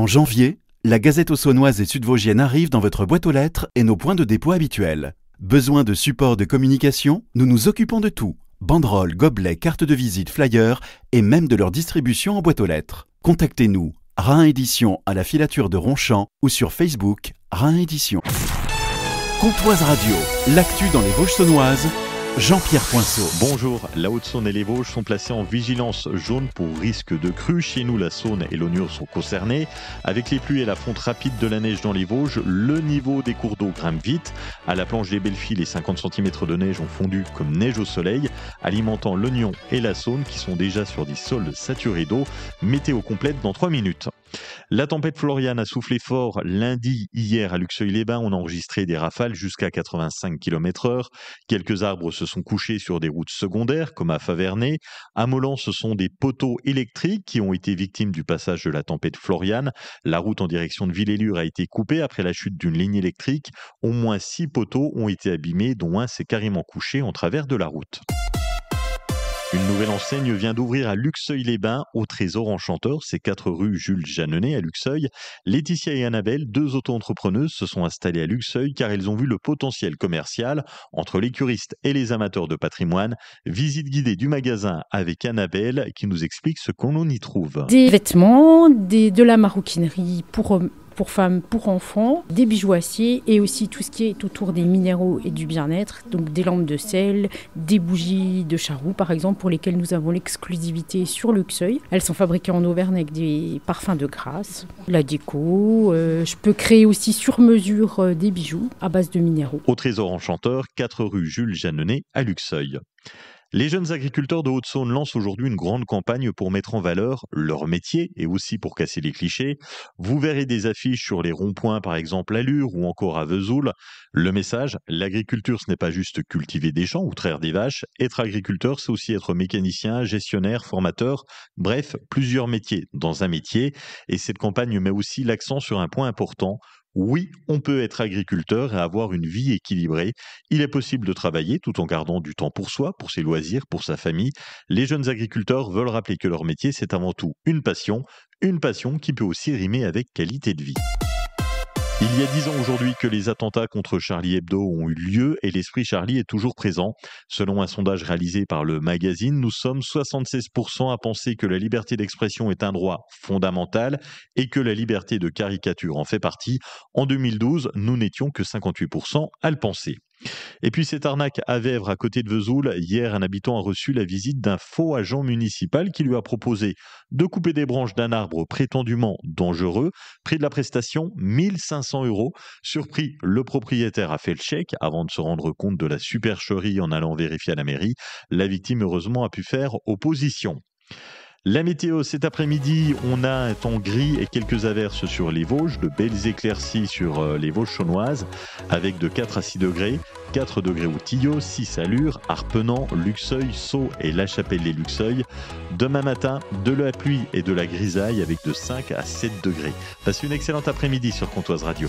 janvier, la Gazette auxonnoise et sud-vosgienne arrive dans votre boîte aux lettres et nos points de dépôt habituels. Besoin de support de communication? Nous nous occupons de tout. Banderoles, gobelets, cartes de visite, flyers et même de leur distribution en boîte aux lettres. Contactez-nous, Rhin Édition à la filature de Ronchamp ou sur Facebook, Rhin Édition. Comtoise Radio, l'actu dans les Vosges saunoises, Jean-Pierre Poinceau. Bonjour, la Haute-Saône et les Vosges sont placés en vigilance jaune pour risque de crue. Chez nous, la Saône et l'Aunure sont concernés. Avec les pluies et la fonte rapide de la neige dans les Vosges, le niveau des cours d'eau grimpe vite. À la planche des Bellefilles, les 50 cm de neige ont fondu comme neige au soleil, alimentant l'Oignon et la Saône qui sont déjà sur des sols saturés d'eau. Météo complète dans 3 minutes. La tempête Florian a soufflé fort lundi. Hier à Luxeuil-les-Bains, on a enregistré des rafales jusqu'à 85 km/h. Quelques arbres se sont couchés sur des routes secondaires comme à Faverney. À Molan, ce sont des poteaux électriques qui ont été victimes du passage de la tempête Florian. La route en direction de Villélure a été coupée après la chute d'une ligne électrique. Au moins 6 poteaux ont été abîmés, dont un s'est carrément couché en travers de la route. Une nouvelle enseigne vient d'ouvrir à Luxeuil-les-Bains, au Trésor Enchanteur. C'est 4 rue Jules Jeanneney à Luxeuil. Laetitia et Annabelle, 2 auto-entrepreneuses, se sont installées à Luxeuil car elles ont vu le potentiel commercial entre les curistes et les amateurs de patrimoine. Visite guidée du magasin avec Annabelle qui nous explique ce qu'on y trouve. Des vêtements, de la maroquinerie pour femmes, pour enfants, des bijoux acier et aussi tout ce qui est autour des minéraux et du bien-être, donc des lampes de sel, des bougies de charroux par exemple pour lesquelles nous avons l'exclusivité sur Luxeuil. Elles sont fabriquées en Auvergne avec des parfums de grâce, la déco, je peux créer aussi sur mesure des bijoux à base de minéraux. Au Trésor Enchanteur, 4 rue Jules Jeanneney à Luxeuil. Les jeunes agriculteurs de Haute-Saône lancent aujourd'hui une grande campagne pour mettre en valeur leur métier et aussi pour casser les clichés. Vous verrez des affiches sur les ronds-points, par exemple à Lure ou encore à Vesoul. Le message, l'agriculture, ce n'est pas juste cultiver des champs ou traire des vaches. Être agriculteur, c'est aussi être mécanicien, gestionnaire, formateur. Bref, plusieurs métiers dans un métier. Et cette campagne met aussi l'accent sur un point important. Oui, on peut être agriculteur et avoir une vie équilibrée. Il est possible de travailler tout en gardant du temps pour soi, pour ses loisirs, pour sa famille. Les jeunes agriculteurs veulent rappeler que leur métier, c'est avant tout une passion qui peut aussi rimer avec qualité de vie. Il y a 10 ans aujourd'hui que les attentats contre Charlie Hebdo ont eu lieu et l'esprit Charlie est toujours présent. Selon un sondage réalisé par le magazine, nous sommes 76% à penser que la liberté d'expression est un droit fondamental et que la liberté de caricature en fait partie. En 2012, nous n'étions que 58% à le penser. Et puis cette arnaque à Vèvres, à côté de Vesoul. Hier, un habitant a reçu la visite d'un faux agent municipal qui lui a proposé de couper des branches d'un arbre prétendument dangereux. Prix de la prestation, 1 500 €. Surpris, le propriétaire a fait le chèque avant de se rendre compte de la supercherie en allant vérifier à la mairie. La victime, heureusement, a pu faire opposition. La météo, cet après-midi, on a un temps gris et quelques averses sur les Vosges, de belles éclaircies sur les Vosges saunoises, avec de 4 à 6 degrés, 4 degrés au Tillot, 6 à Lure, Arpenant, Luxeuil, Sceaux et La Chapelle-les-Luxeuil. Demain matin, de la pluie et de la grisaille avec de 5 à 7 degrés. Passez une excellente après-midi sur Comtoise Radio.